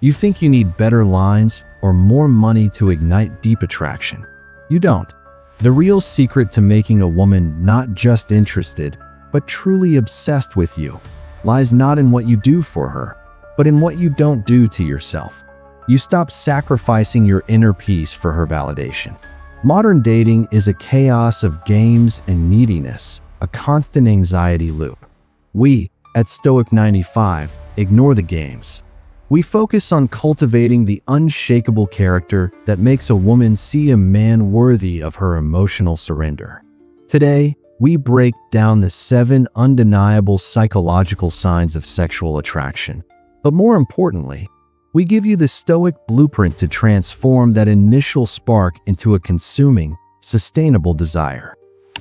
You think you need better lines or more money to ignite deep attraction. You don't. The real secret to making a woman not just interested, but truly obsessed with you, lies not in what you do for her, but in what you don't do to yourself. You stop sacrificing your inner peace for her validation. Modern dating is a chaos of games and neediness, a constant anxiety loop. We, at Stoic 95, ignore the games. We focus on cultivating the unshakable character that makes a woman see a man worthy of her emotional surrender. Today, we break down the 7 undeniable psychological signs of sexual attraction. But more importantly, we give you the Stoic blueprint to transform that initial spark into a consuming, sustainable desire.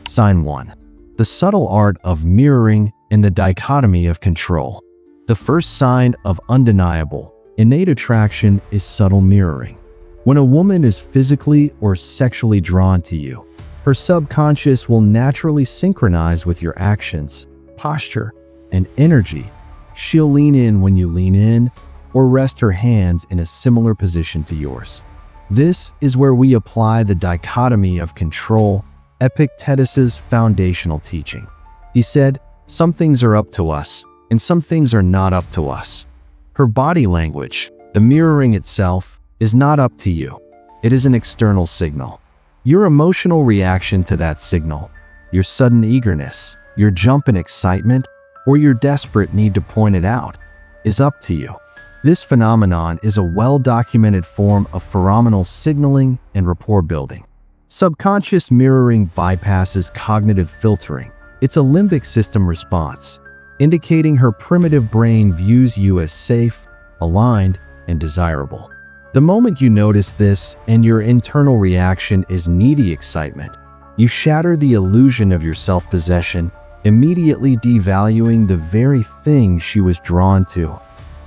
Sign 1. The subtle art of mirroring and the dichotomy of control. The first sign of undeniable, innate attraction is subtle mirroring. When a woman is physically or sexually drawn to you, her subconscious will naturally synchronize with your actions, posture, and energy. She'll lean in when you lean in, or rest her hands in a similar position to yours. This is where we apply the dichotomy of control, Epictetus' foundational teaching. He said, "Some things are up to us, and some things are not up to us." Her body language, the mirroring itself, is not up to you. It is an external signal. Your emotional reaction to that signal, your sudden eagerness, your jump in excitement, or your desperate need to point it out, is up to you. This phenomenon is a well-documented form of pheromonal signaling and rapport building. Subconscious mirroring bypasses cognitive filtering. It's a limbic system response, indicating her primitive brain views you as safe, aligned, and desirable. The moment you notice this and your internal reaction is needy excitement, you shatter the illusion of your self-possession, immediately devaluing the very thing she was drawn to,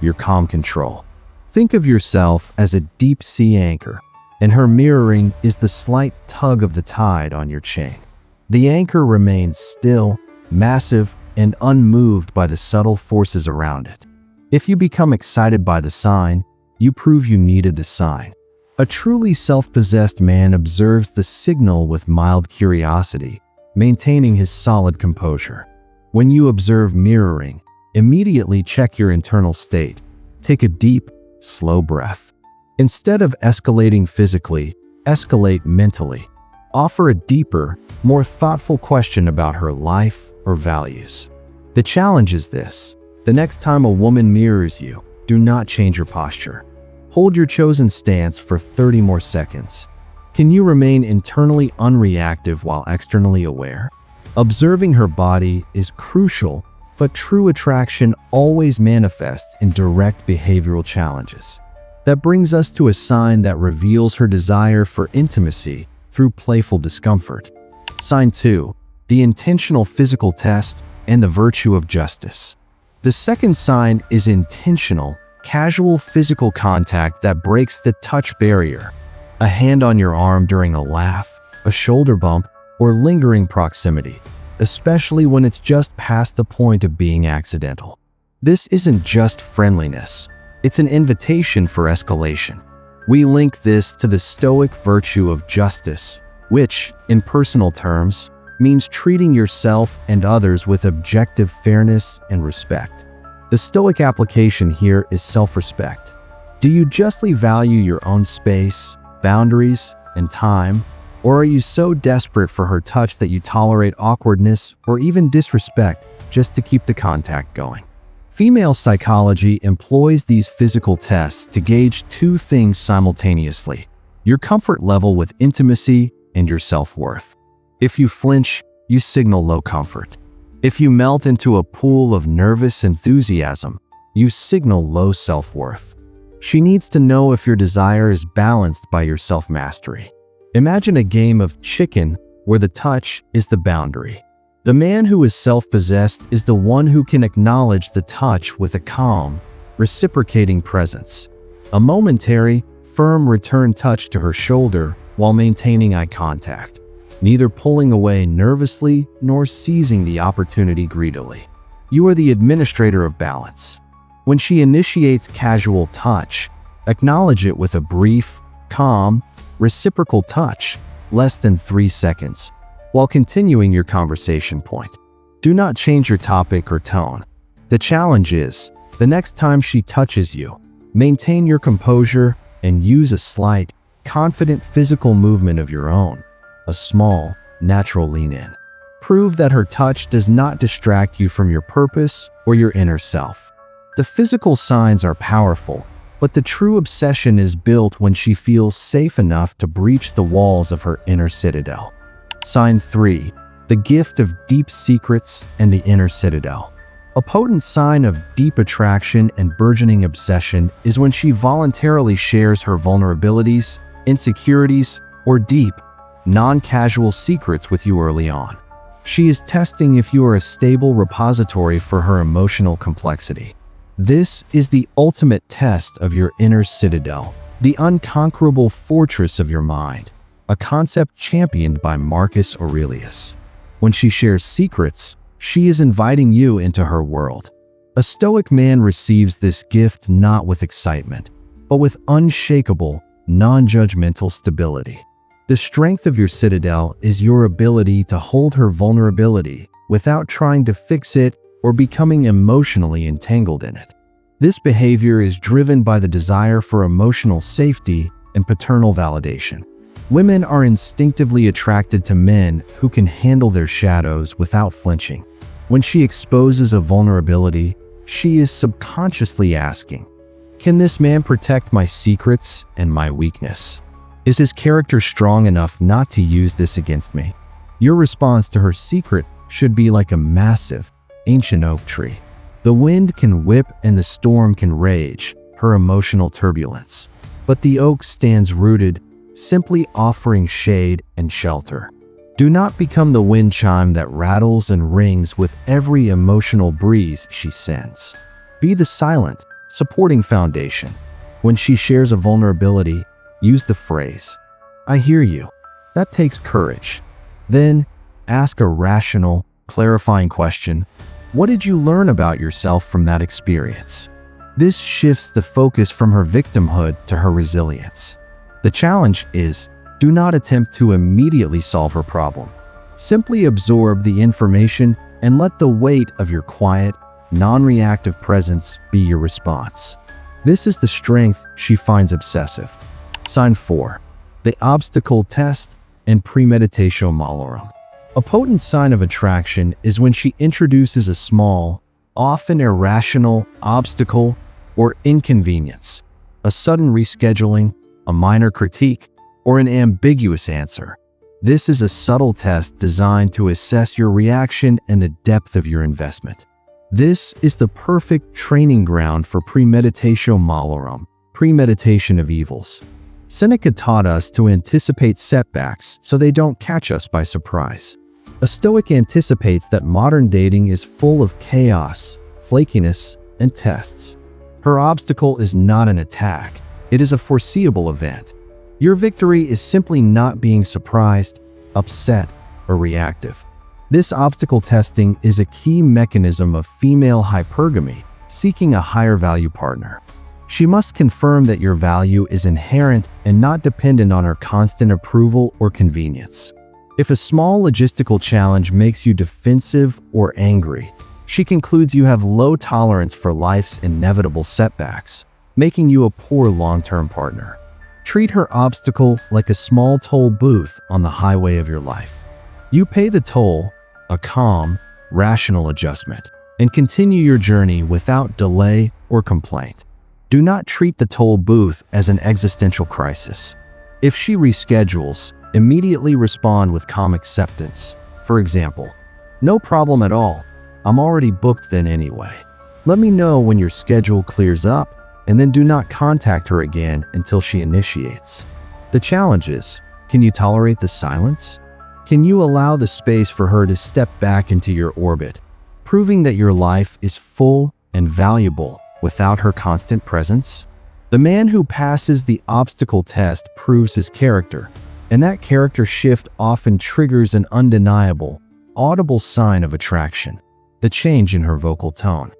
your calm control. Think of yourself as a deep-sea anchor, and her mirroring is the slight tug of the tide on your chain. The anchor remains still, massive, and unmoved by the subtle forces around it. If you become excited by the sign, you prove you needed the sign. A truly self-possessed man observes the signal with mild curiosity, maintaining his solid composure. When you observe mirroring, immediately check your internal state. Take a deep, slow breath. Instead of escalating physically, escalate mentally. Offer a deeper, more thoughtful question about her life or values. The challenge is this: the next time a woman mirrors you, do not change your posture. Hold your chosen stance for 30 more seconds. Can you remain internally unreactive while externally aware? Observing her body is crucial, but true attraction always manifests in direct behavioral challenges. That brings us to a sign that reveals her desire for intimacy through playful discomfort. Sign 2. The intentional physical test and the virtue of justice. The second sign is intentional, casual physical contact that breaks the touch barrier. A hand on your arm during a laugh, a shoulder bump, or lingering proximity, especially when it's just past the point of being accidental. This isn't just friendliness, it's an invitation for escalation. We link this to the Stoic virtue of justice, which, in personal terms, means treating yourself and others with objective fairness and respect. The Stoic application here is self-respect. Do you justly value your own space, boundaries, and time? Or are you so desperate for her touch that you tolerate awkwardness or even disrespect just to keep the contact going? Female psychology employs these physical tests to gauge 2 things simultaneously: your comfort level with intimacy and your self-worth. If you flinch, you signal low comfort. If you melt into a pool of nervous enthusiasm, you signal low self-worth. She needs to know if your desire is balanced by your self-mastery. Imagine a game of chicken where the touch is the boundary. The man who is self-possessed is the one who can acknowledge the touch with a calm, reciprocating presence. A momentary, firm return touch to her shoulder while maintaining eye contact, neither pulling away nervously nor seizing the opportunity greedily. You are the administrator of balance. When she initiates casual touch, Acknowledge it with a brief, calm, reciprocal touch, less than 3 seconds, while continuing your conversation point. Do not change your topic or tone. The challenge is, the next time she touches you, maintain your composure and use a slight, confident physical movement of your own, a small, natural lean in. Prove that her touch does not distract you from your purpose or your inner self. The physical signs are powerful, but the true obsession is built when she feels safe enough to breach the walls of her inner citadel. Sign 3. The gift of deep secrets and the inner citadel. A potent sign of deep attraction and burgeoning obsession is when she voluntarily shares her vulnerabilities, insecurities, or deep, non-casual secrets with you early on. She is testing if you are a stable repository for her emotional complexity. This is the ultimate test of your inner citadel, the unconquerable fortress of your mind, a concept championed by Marcus Aurelius. When she shares secrets, she is inviting you into her world. A Stoic man receives this gift not with excitement, but with unshakable, non-judgmental stability. The strength of your citadel is your ability to hold her vulnerability without trying to fix it or becoming emotionally entangled in it. This behavior is driven by the desire for emotional safety and paternal validation. Women are instinctively attracted to men who can handle their shadows without flinching. When she exposes a vulnerability, she is subconsciously asking, "Can this man protect my secrets and my weakness? Is his character strong enough not to use this against me?" Your response to her secret should be like a massive, ancient oak tree. The wind can whip and the storm can rage, her emotional turbulence. But the oak stands rooted, simply offering shade and shelter. Do not become the wind chime that rattles and rings with every emotional breeze she sends. Be the silent, supporting foundation. When she shares a vulnerability, use the phrase, "I hear you." That takes courage. Then, ask a rational, clarifying question. What did you learn about yourself from that experience? This shifts the focus from her victimhood to her resilience. The challenge is, do not attempt to immediately solve her problem. Simply absorb the information and let the weight of your quiet, non-reactive presence be your response. This is the strength she finds obsessive. Sign 4. The obstacle test and premeditatio malorum. A potent sign of attraction is when she introduces a small, often irrational obstacle or inconvenience, a sudden rescheduling, a minor critique, or an ambiguous answer. This is a subtle test designed to assess your reaction and the depth of your investment. This is the perfect training ground for premeditatio malorum, premeditation of evils. Seneca taught us to anticipate setbacks so they don't catch us by surprise. A Stoic anticipates that modern dating is full of chaos, flakiness, and tests. Her obstacle is not an attack, it is a foreseeable event. Your victory is simply not being surprised, upset, or reactive. This obstacle testing is a key mechanism of female hypergamy, seeking a higher value partner. She must confirm that your value is inherent and not dependent on her constant approval or convenience. If a small logistical challenge makes you defensive or angry, she concludes you have low tolerance for life's inevitable setbacks, making you a poor long-term partner. Treat her obstacle like a small toll booth on the highway of your life. You pay the toll, a calm, rational adjustment, and continue your journey without delay or complaint. Do not treat the toll booth as an existential crisis. If she reschedules, immediately respond with calm acceptance. For example, "No problem at all. I'm already booked then anyway. Let me know when your schedule clears up," and then do not contact her again until she initiates. The challenge is, can you tolerate the silence? Can you allow the space for her to step back into your orbit, proving that your life is full and valuable without her constant presence? The man who passes the obstacle test proves his character, and that character shift often triggers an undeniable, audible sign of attraction, the change in her vocal tone.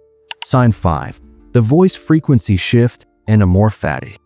Sign 5. The voice frequency shift and amor fati.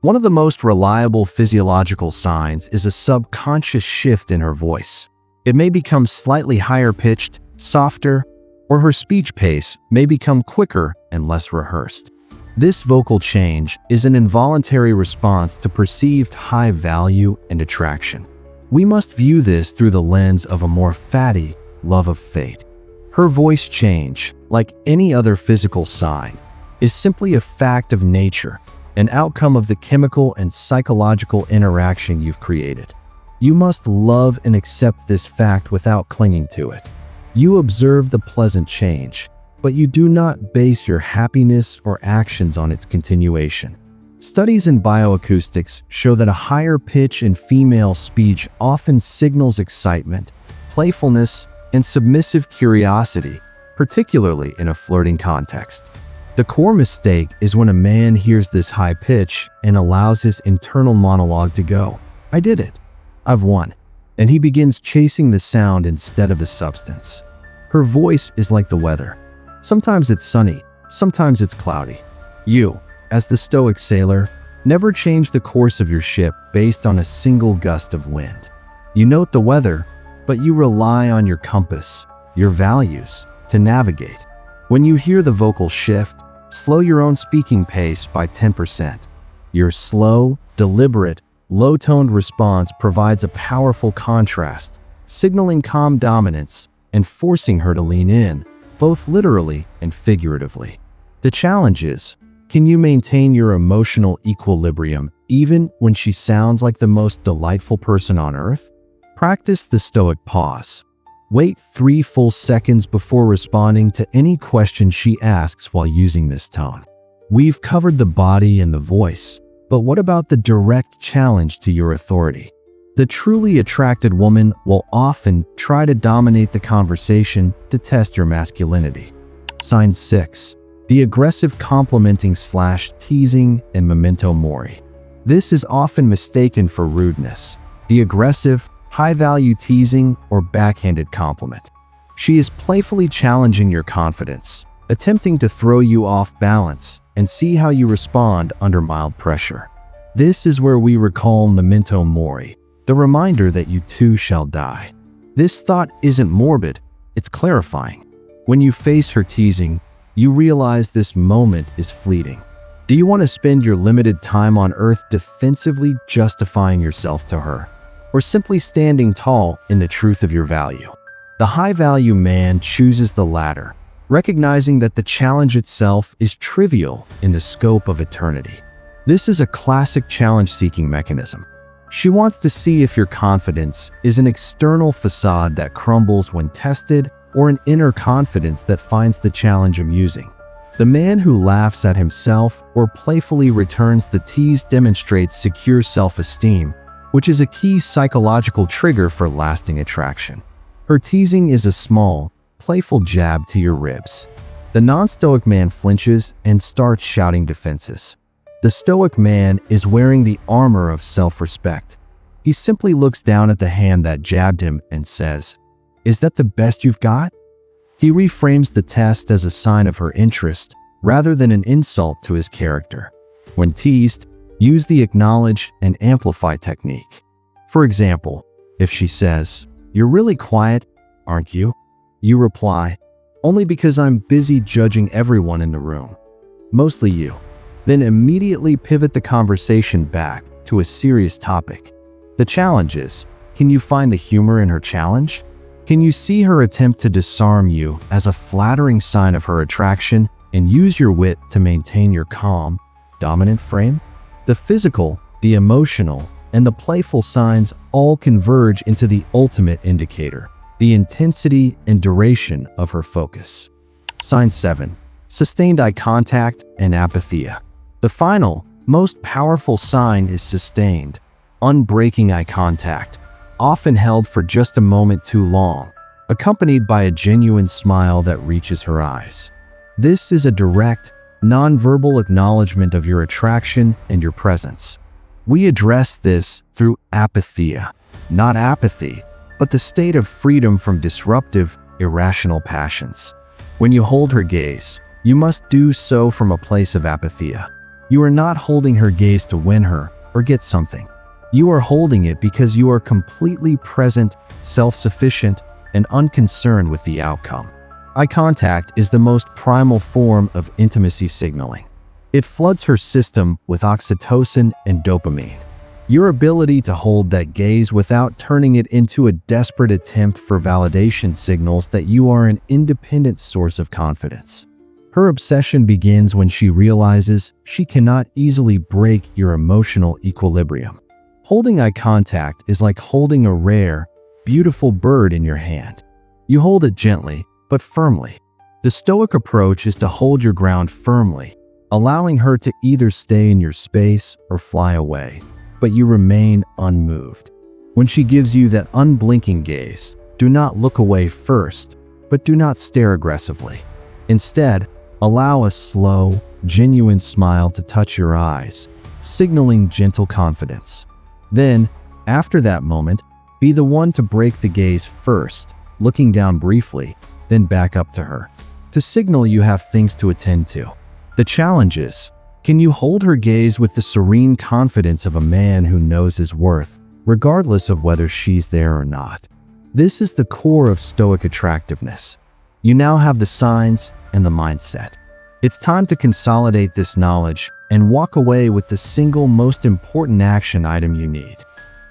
One of the most reliable physiological signs is a subconscious shift in her voice. It may become slightly higher pitched, softer, or her speech pace may become quicker and less rehearsed. This vocal change is an involuntary response to perceived high value and attraction. We must view this through the lens of a more fatty love of fate. Her voice change, like any other physical sign, is simply a fact of nature, an outcome of the chemical and psychological interaction you've created. You must love and accept this fact without clinging to it. You observe the pleasant change, but you do not base your happiness or actions on its continuation. Studies in bioacoustics show that a higher pitch in female speech often signals excitement, playfulness, and submissive curiosity, particularly in a flirting context. The core mistake is when a man hears this high pitch and allows his internal monologue to go, "I did it. I've won." And he begins chasing the sound instead of the substance. Her voice is like the weather. Sometimes it's sunny, sometimes it's cloudy. You, as the Stoic sailor, never change the course of your ship based on a single gust of wind. You note the weather, but you rely on your compass, your values, to navigate. When you hear the vocal shift, slow your own speaking pace by 10%. Your slow, deliberate, low-toned response provides a powerful contrast, signaling calm dominance and forcing her to lean in, both literally and figuratively. The challenge is, can you maintain your emotional equilibrium even when she sounds like the most delightful person on earth? Practice the Stoic pause. Wait 3 full seconds before responding to any question she asks while using this tone. We've covered the body and the voice, but what about the direct challenge to your authority? The truly attracted woman will often try to dominate the conversation to test your masculinity. Sign 6. The aggressive complimenting/teasing and memento mori. This is often mistaken for rudeness. The aggressive, high-value teasing or backhanded compliment. She is playfully challenging your confidence, attempting to throw you off balance and see how you respond under mild pressure. This is where we recall memento mori, the reminder that you too shall die. This thought isn't morbid, it's clarifying. When you face her teasing, you realize this moment is fleeting. Do you want to spend your limited time on earth defensively justifying yourself to her, or simply standing tall in the truth of your value? The high-value man chooses the latter, recognizing that the challenge itself is trivial in the scope of eternity. This is a classic challenge-seeking mechanism. She wants to see if your confidence is an external facade that crumbles when tested or an inner confidence that finds the challenge amusing. The man who laughs at himself or playfully returns the tease demonstrates secure self-esteem, which is a key psychological trigger for lasting attraction. Her teasing is a small, playful jab to your ribs. The non-Stoic man flinches and starts shouting defenses. The Stoic man is wearing the armor of self-respect. He simply looks down at the hand that jabbed him and says, "Is that the best you've got?" He reframes the test as a sign of her interest rather than an insult to his character. When teased, use the acknowledge and amplify technique. For example, if she says, "You're really quiet, aren't you?" you reply, "Only because I'm busy judging everyone in the room. Mostly you." Then immediately pivot the conversation back to a serious topic. The challenge is, can you find the humor in her challenge? Can you see her attempt to disarm you as a flattering sign of her attraction and use your wit to maintain your calm, dominant frame? The physical, the emotional, and the playful signs all converge into the ultimate indicator, the intensity and duration of her focus. Sign 7. Sustained eye contact and apatheia. The final, most powerful sign is sustained, unbreaking eye contact, often held for just a moment too long, accompanied by a genuine smile that reaches her eyes. This is a direct, nonverbal acknowledgement of your attraction and your presence. We address this through apatheia, not apathy, but the state of freedom from disruptive, irrational passions. When you hold her gaze, you must do so from a place of apatheia. You are not holding her gaze to win her or get something. You are holding it because you are completely present, self-sufficient, and unconcerned with the outcome. Eye contact is the most primal form of intimacy signaling. It floods her system with oxytocin and dopamine. Your ability to hold that gaze without turning it into a desperate attempt for validation signals that you are an independent source of confidence. Her obsession begins when she realizes she cannot easily break your emotional equilibrium. Holding eye contact is like holding a rare, beautiful bird in your hand. You hold it gently, but firmly. The Stoic approach is to hold your ground firmly, allowing her to either stay in your space or fly away, but you remain unmoved. When she gives you that unblinking gaze, do not look away first, but do not stare aggressively. Instead, allow a slow, genuine smile to touch your eyes, signaling gentle confidence. Then, after that moment, be the one to break the gaze first, looking down briefly, then back up to her, to signal you have things to attend to. The challenge is, can you hold her gaze with the serene confidence of a man who knows his worth, regardless of whether she's there or not? This is the core of Stoic attractiveness. You now have the signs and the mindset. It's time to consolidate this knowledge and walk away with the single most important action item you need.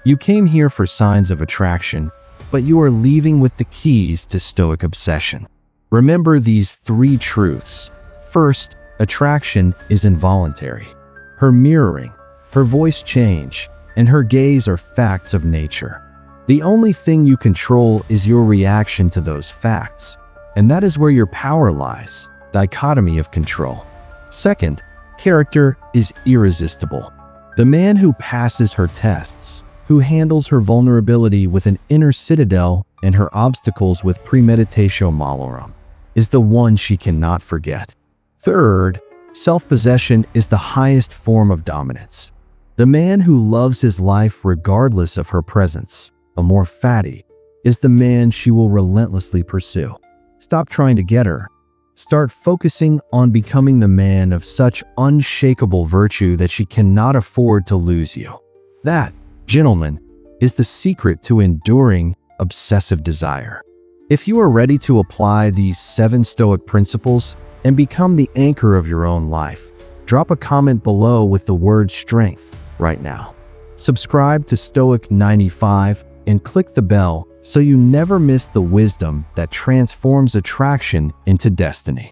You came here for signs of attraction, but you are leaving with the keys to Stoic obsession. Remember these 3 truths. First, attraction is involuntary. Her mirroring, her voice change, and her gaze are facts of nature. The only thing you control is your reaction to those facts, and that is where your power lies. Dichotomy of control. Second, character is irresistible. The man who passes her tests, who handles her vulnerability with an inner citadel and her obstacles with premeditatio malorum, is the one she cannot forget. Third, self-possession is the highest form of dominance. The man who loves his life regardless of her presence, amor fati, is the man she will relentlessly pursue. Stop trying to get her. Start focusing on becoming the man of such unshakable virtue that she cannot afford to lose you. That, gentlemen, is the secret to enduring obsessive desire. If you are ready to apply these 7 Stoic principles and become the anchor of your own life, drop a comment below with the word strength right now. Subscribe to Stoic 95 and click the bell so you never miss the wisdom that transforms attraction into destiny.